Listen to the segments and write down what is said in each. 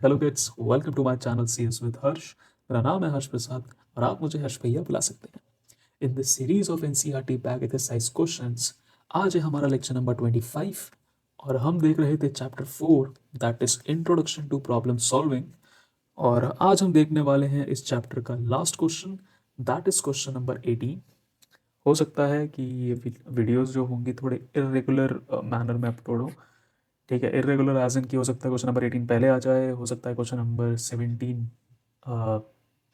Hello kids, welcome to my channel CS with Harsh. मेरा नाम है हर्ष प्रसाद और आप मुझे हर्ष भैया बुला सकते हैं। In this series of NCERT bag exercise questions, आज है हमारा लेक्चर नंबर 25 और हम देख रहे थे chapter 4 that is introduction to problem solving. और आज हम देखने वाले हैं इस चैप्टर का last question, that is question number 18। हो सकता है कि ये वीडियोस जो होंगी थोड़े इरेगुलर मैनर में अपलोड हो। ठीक है, इरेगुलर एज इन की हो सकता है क्वेश्चन नंबर 18 पहले आ जाए, हो सकता है क्वेश्चन नंबर 17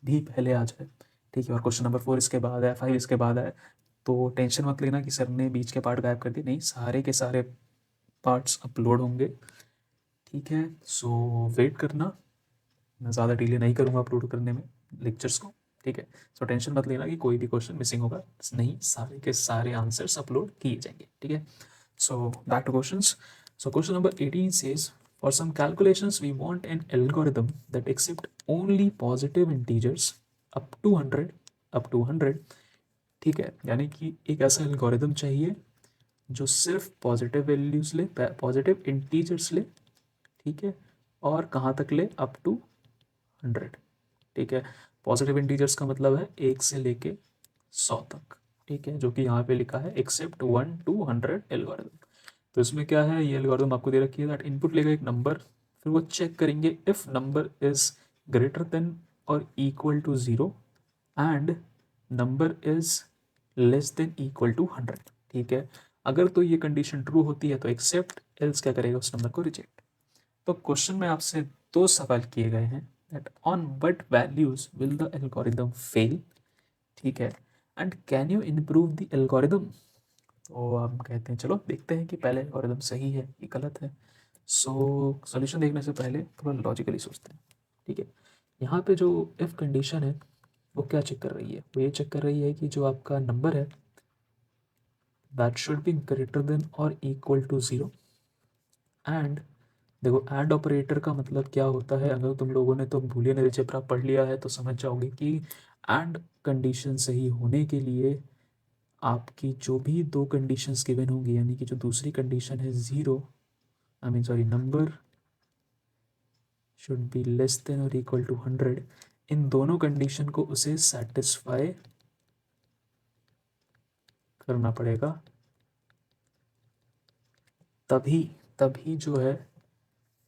भी पहले आ जाए। ठीक है, और क्वेश्चन नंबर 4 इसके बाद है, 5 इसके बाद है। तो टेंशन मत लेना कि सर ने बीच के पार्ट गायब कर दिए, नहीं, सारे के सारे पार्ट्स अपलोड होंगे। ठीक है, सो वेट करना, मैं ज़्यादा डिले नहीं करूँगा अपलोड करने में लेक्चर्स को। ठीक है, सो टेंशन मत लेना कि कोई भी क्वेश्चन मिसिंग होगा, नहीं, सारे के सारे आंसर्स अपलोड किए जाएंगे। ठीक है, so back to questions. So question number 18 says, for some calculations we want an algorithm that accept only positive integers up to 100। ठीक है, यानी कि एक ऐसा एल्गोरिदम चाहिए जो सिर्फ पॉजिटिव वैल्यूज ले, पॉजिटिव इंटीजर्स ले। ठीक है, और कहाँ तक ले? Up to 100। ठीक है, पॉजिटिव इंटीजर्स का मतलब है 1 से लेके 100 तक। ठीक है, जो कि यहाँ पे लिखा है एक्सेप्ट 1 to 100 एल्गोरिदम। तो इसमें क्या है, ये एल्गोरिदम आपको दे रखी है दैट इनपुट लेगा एक नंबर, फिर वो चेक करेंगे if number is greater than और equal to 0 and number is less than equal to 100। ठीक है, अगर तो ये कंडीशन ट्रू होती है तो एक्सेप्ट, एल्स क्या करेगा, उस नंबर को रिजेक्ट। तो क्वेश्चन में आपसे दो सवाल किए गए हैं that on what values will the algorithm fail. ठीक है, and can you improve the algorithm. तो हम कहते हैं चलो देखते हैं कि पहले एल्गोरिदम सही है कि गलत है। सो सॉल्यूशन देखने से पहले थोड़ा लॉजिकली सोचते हैं। ठीक है, यहाँ पे जो इफ कंडीशन है वो क्या चेक कर रही है, वो ये चेक कर रही है कि जो आपका नंबर है that should be greater than और इक्वल टू 0 एंड, देखो एंड ऑपरेटर का मतलब क्या होता है, अगर तुम लोगों ने तो बूलियन अलजेब्रा पढ़ लिया है तो समझ जाओगे कि एंड कंडीशन सही होने के लिए आपकी जो भी दो कंडीशंस गिवन होंगी, यानी कि जो दूसरी कंडीशन है 0, I mean sorry, number should be less than और इक्वल टू 100, इन दोनों कंडीशन को उसे सेटिस्फाई करना पड़ेगा, तभी तभी जो है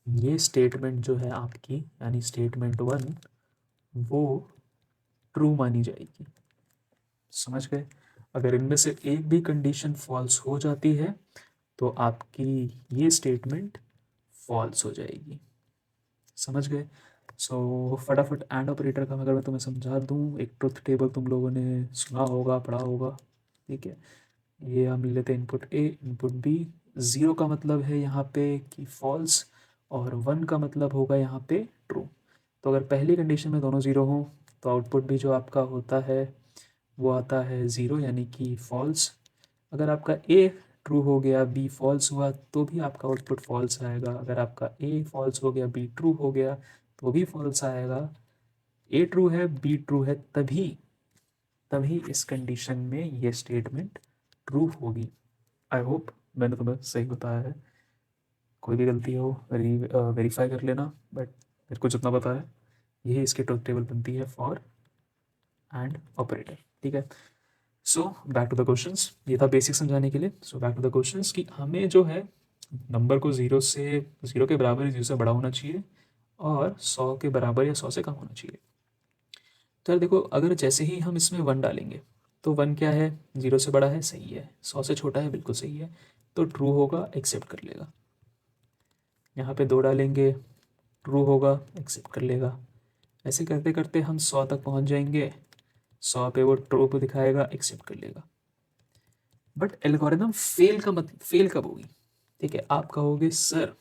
ये स्टेटमेंट जो है आपकी, यानी स्टेटमेंट 1, वो ट्रू मानी जाएगी। समझ गए? अगर इनमें से एक भी कंडीशन फॉल्स हो जाती है तो आपकी ये स्टेटमेंट फॉल्स हो जाएगी। समझ गए? सो फटाफट एंड ऑपरेटर का अगर मैं तुम्हें समझा दूँ, एक ट्रुथ टेबल तुम लोगों ने सुना होगा, पढ़ा होगा। ठीक है, ये हम ले लेते हैं इनपुट ए, इनपुट बी। 0 का मतलब है यहाँ पे कि फॉल्स, और 1 का मतलब होगा यहाँ पे ट्रू। तो अगर पहली कंडीशन में दोनों 0 हों तो आउटपुट भी जो आपका होता है वो आता है 0, यानी कि फॉल्स। अगर आपका ए ट्रू हो गया, बी फॉल्स हुआ, तो भी आपका आउटपुट फॉल्स आएगा। अगर आपका ए फॉल्स हो गया, बी ट्रू हो गया, तो भी फॉल्स आएगा। ए ट्रू है, बी ट्रू है, तभी तभी इस कंडीशन में ये स्टेटमेंट ट्रू होगी। आई होप मैंने तुम्हें सही बताया है। कोई भी गलती हो वेरीफाई कर लेना, बट मेरे को जितना पता है यही इसकी ट्रुथ टेबल बनती है फॉर एंड ऑपरेटर। ठीक है, so back to the questions, ये था बेसिक समझाने के लिए। So back to the questions कि हमें जो है नंबर को 0 के बराबर, 0 से बड़ा होना चाहिए और 100 के बराबर या 100 से कम होना चाहिए। तो यार देखो, अगर जैसे ही हम इसमें 1 डालेंगे तो 1 क्या है, 0 से बड़ा है, सही है, 100 से छोटा है, बिल्कुल सही है, तो ट्रू होगा, एक्सेप्ट कर लेगा। यहाँ पे 2 डालेंगे, ट्रू होगा, एक्सेप्ट कर लेगा। ऐसे करते करते हम 100 तक पहुँच जाएंगे, 100 पे वो ट्रू को दिखाएगा, एक्सेप्ट कर लेगा। बट एल्गोरिदम फेल का मतलब, फेल कब होगी? ठीक है, आप कहोगे सर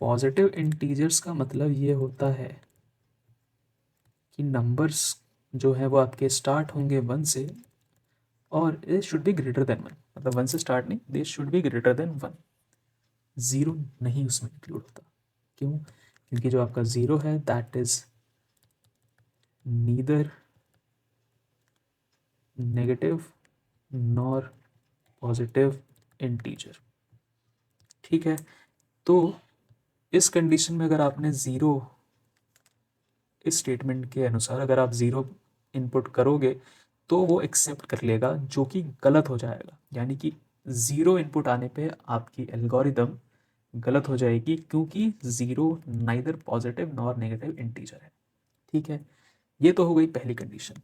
पॉजिटिव इंटीजर्स का मतलब ये होता है कि नंबर्स जो है वो आपके स्टार्ट होंगे 1 से और they should be greater than 1, मतलब 1 से स्टार्ट नहीं, they should be greater than 1। 0 नहीं उसमें इंक्लूड होता। क्यों? क्योंकि जो आपका 0 है that is neither negative nor positive integer. ठीक है, तो इस कंडीशन में अगर आपने ज़ीरो, इस स्टेटमेंट के अनुसार अगर आप ज़ीरो इनपुट करोगे तो वो एक्सेप्ट कर लेगा, जो कि गलत हो जाएगा। यानी कि ज़ीरो इनपुट आने पे आपकी एल्गोरिदम गलत हो जाएगी, क्योंकि zero neither positive nor negative integer है। ठीक है, ये तो हो गई पहली कंडीशन।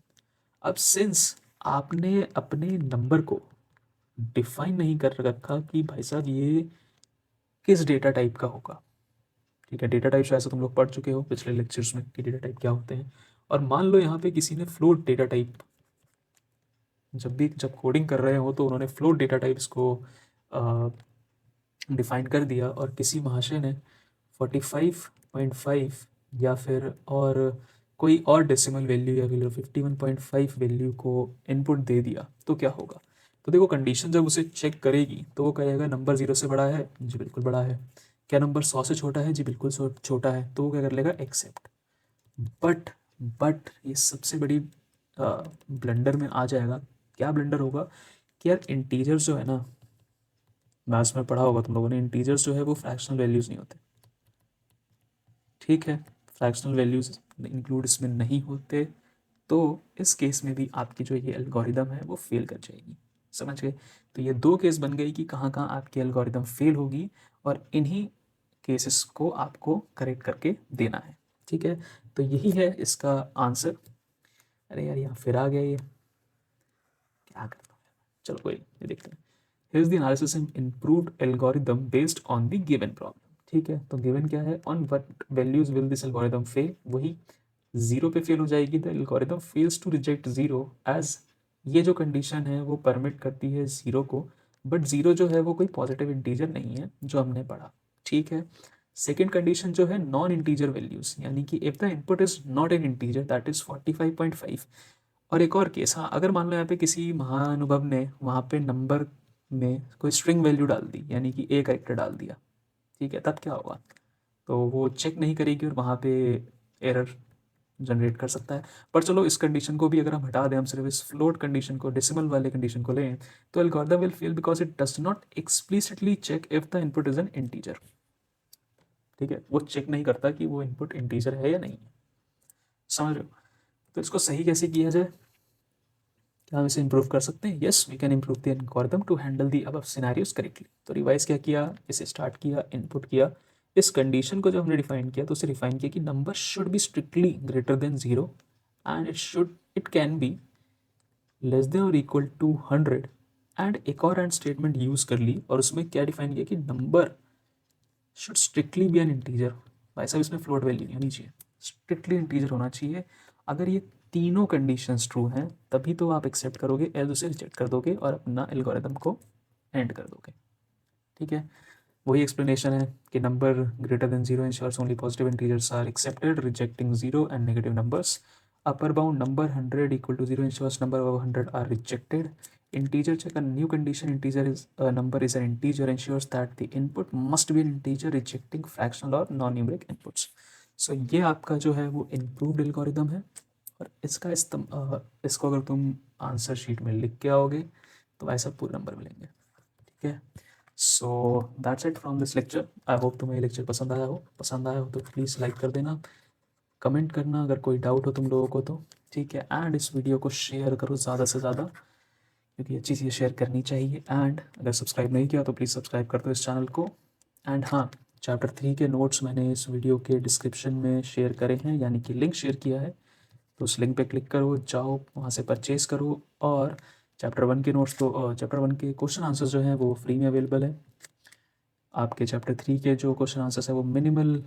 अब सिंस आपने अपने नंबर को डिफाइन नहीं कर रखा कि भाई साहब ये किस डेटा टाइप का होगा, ठीक है, डेटा टाइप वैसे तुम लोग पढ़ चुके हो पिछले लेक्चर्स में कि डेटा टाइप क्या होते हैं। और मान लो यहाँ पे किसी ने फ्लोट डेटा टाइप, जब कोडिंग कर रहे हो तो उन्होंने फ्लोट डेटा टाइप्स को डिफाइन कर दिया, और किसी महाशय ने 45.5 या फिर और कोई और डेसिमल वैल्यू या फिर 51.5 वैल्यू को इनपुट दे दिया, तो क्या होगा? तो देखो, कंडीशन जब उसे चेक करेगी तो वो कहेगा नंबर 0 से बड़ा है, जी बिल्कुल बड़ा है। क्या नंबर 100 से छोटा है? जी बिल्कुल छोटा है। तो वो क्या कर लेगा? एक्सेप्ट। बट बट ये सबसे बड़ी ब्लंडर में आ जाएगा। क्या ब्लंडर होगा कि यार इंटीजर्स जो है ना, मैथ्स में पढ़ा होगा तुम लोगों ने, इंटीजर्स जो है वो फ्रैक्शनल वैल्यूज नहीं होते। ठीक है, फ्रैक्शनल वैल्यूज इंक्लूड इसमें नहीं होते। तो इस केस में भी आपकी जो ये एल्गोरिदम है वो फेल कर जाएगी। समझ गए? तो ये दो केस बन गई कि कहाँ कहाँ आपकी एल्गोरिदम फेल होगी, और इन्हीं केसेस को आपको करेक्ट करके देना है। ठीक है, तो यही है इसका आंसर। अरे यार, यहाँ फिर आ गया ये, क्या करता हूँ। चलो कोई नहीं, ये देखते हैं। Here's the analysis and improved algorithm based on the given problem. ठीक है, तो गिवन क्या है? On what values will this algorithm fail? वही जीरो पे फेल हो जाएगी। The algorithm fails to reject zero as, ये जो कंडीशन है वो परमिट करती है जीरो को, बट जीरो जो है वो कोई पॉजिटिव इंटीजर नहीं है जो हमने पढ़ा। ठीक है, सेकेंड कंडीशन जो है नॉन इंटीजर वैल्यूज, यानी कि if the input is not an integer that is 45.5। और एक और केस, हाँ, अगर मान लो यहाँ पे किसी महानुभव ने वहाँ पे नंबर में कोई स्ट्रिंग वैल्यू डाल दी, यानी कि ए कैरेक्टर डाल दिया, ठीक है, तब क्या होगा? तो वो चेक नहीं करेगी और वहाँ पे एरर जनरेट कर सकता है। पर चलो, इस कंडीशन को भी अगर हम हटा दें, हम सिर्फ इस फ्लोट कंडीशन को, डेसिमल वाले कंडीशन को लें, तो algorithm will fail because it does not explicitly check if the input is an integer. ठीक है, वो चेक नहीं करता कि वो इनपुट इंटीजर है या नहीं है। समझ रहे हो? तो इसको सही कैसे किया जाए? क्या हम इसे इंप्रूव कर सकते हैं? Yes, we can improve the algorithm to handle the above scenarios correctly. तो रिवाइज क्या किया? इसे स्टार्ट किया, इनपुट किया। इस कंडीशन को जब हमने डिफाइन किया तो उसे डिफाइन किया कि number should be strictly greater than zero, and it can be less than और इक्वल टू 100। एंड एक और एंड स्टेटमेंट यूज कर ली, और उसमें क्या डिफाइन किया कि number should strictly be an integer. भाई साहब, इसमें फ्लोट वैल्यू नहीं होनी चाहिए, स्ट्रिक्टली इंटीजर होना चाहिए। अगर ये तीनों कंडीशंस ट्रू हैं तभी तो आप एक्सेप्ट करोगे, एल्स उसे रिजेक्ट कर दोगे और अपना एल्गोरिदम को एंड कर दोगे। ठीक है, वही एक्सप्लेनेशन है कि number greater than zero ensures only positive integers are accepted, rejecting zero and negative numbers. Upper bound number 100 equal to zero ensures number above 100 are rejected. Integer check, a new condition integer is a number is an integer ensures that the input must be an integer, rejecting fractional or non-numeric inputs. So ये आपका जो है वो improved algorithm है, और इसको अगर तुम आंसर शीट में लिख के आओगे तो ऐसा पूरे नंबर मिलेंगे। ठीक है, so that's it from this lecture. I hope तुम्हें ये लेक्चर पसंद आया हो तो प्लीज़ लाइक कर देना, कमेंट करना अगर कोई डाउट हो तुम लोगों को तो। ठीक है, एंड इस वीडियो को शेयर करो ज़्यादा से ज़्यादा, क्योंकि अच्छी चीज़ें शेयर करनी चाहिए। एंड अगर सब्सक्राइब नहीं किया तो प्लीज़ सब्सक्राइब कर दो इस चैनल को। एंड हाँ, चैप्टर 3 के नोट्स मैंने इस वीडियो के डिस्क्रिप्शन में शेयर करे हैं, यानी कि लिंक शेयर किया है, तो उस लिंक पे क्लिक करो, जाओ वहाँ से परचेज़ करो। और चैप्टर 1 के नोट्स तो चैप्टर 1 के क्वेश्चन आंसर्स जो हैं वो फ्री में अवेलेबल है। आपके चैप्टर 3 के जो क्वेश्चन आंसर्स है वो मिनिमल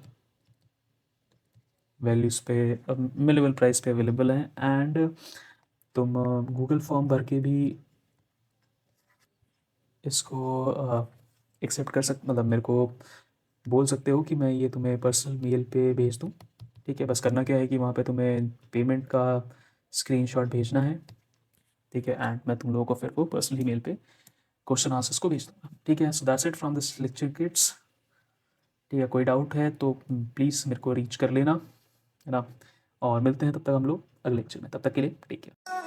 वैल्यूज़ पे, मिनिमल प्राइस पे अवेलेबल हैं। एंड तुम गूगल फॉर्म भर के भी इसको एक्सेप्ट कर सकते, मतलब मेरे को बोल सकते हो कि मैं ये तुम्हें पर्सनल मेल पे भेज दूँ। ठीक है, बस करना क्या है कि वहाँ पे तुम्हें पेमेंट का स्क्रीनशॉट भेजना है। ठीक है, एंड मैं तुम लोगों को फिर वो पर्सनली मेल पे क्वेश्चन आंसर्स को भेज दूँगा। ठीक है, so that's it from this lecture kids. ठीक है, कोई डाउट है तो प्लीज़ मेरे को रीच कर लेना, है ना। और मिलते हैं तब तक हम लोग अगले लेक्चर में, तब तक के लिए टेक केयर।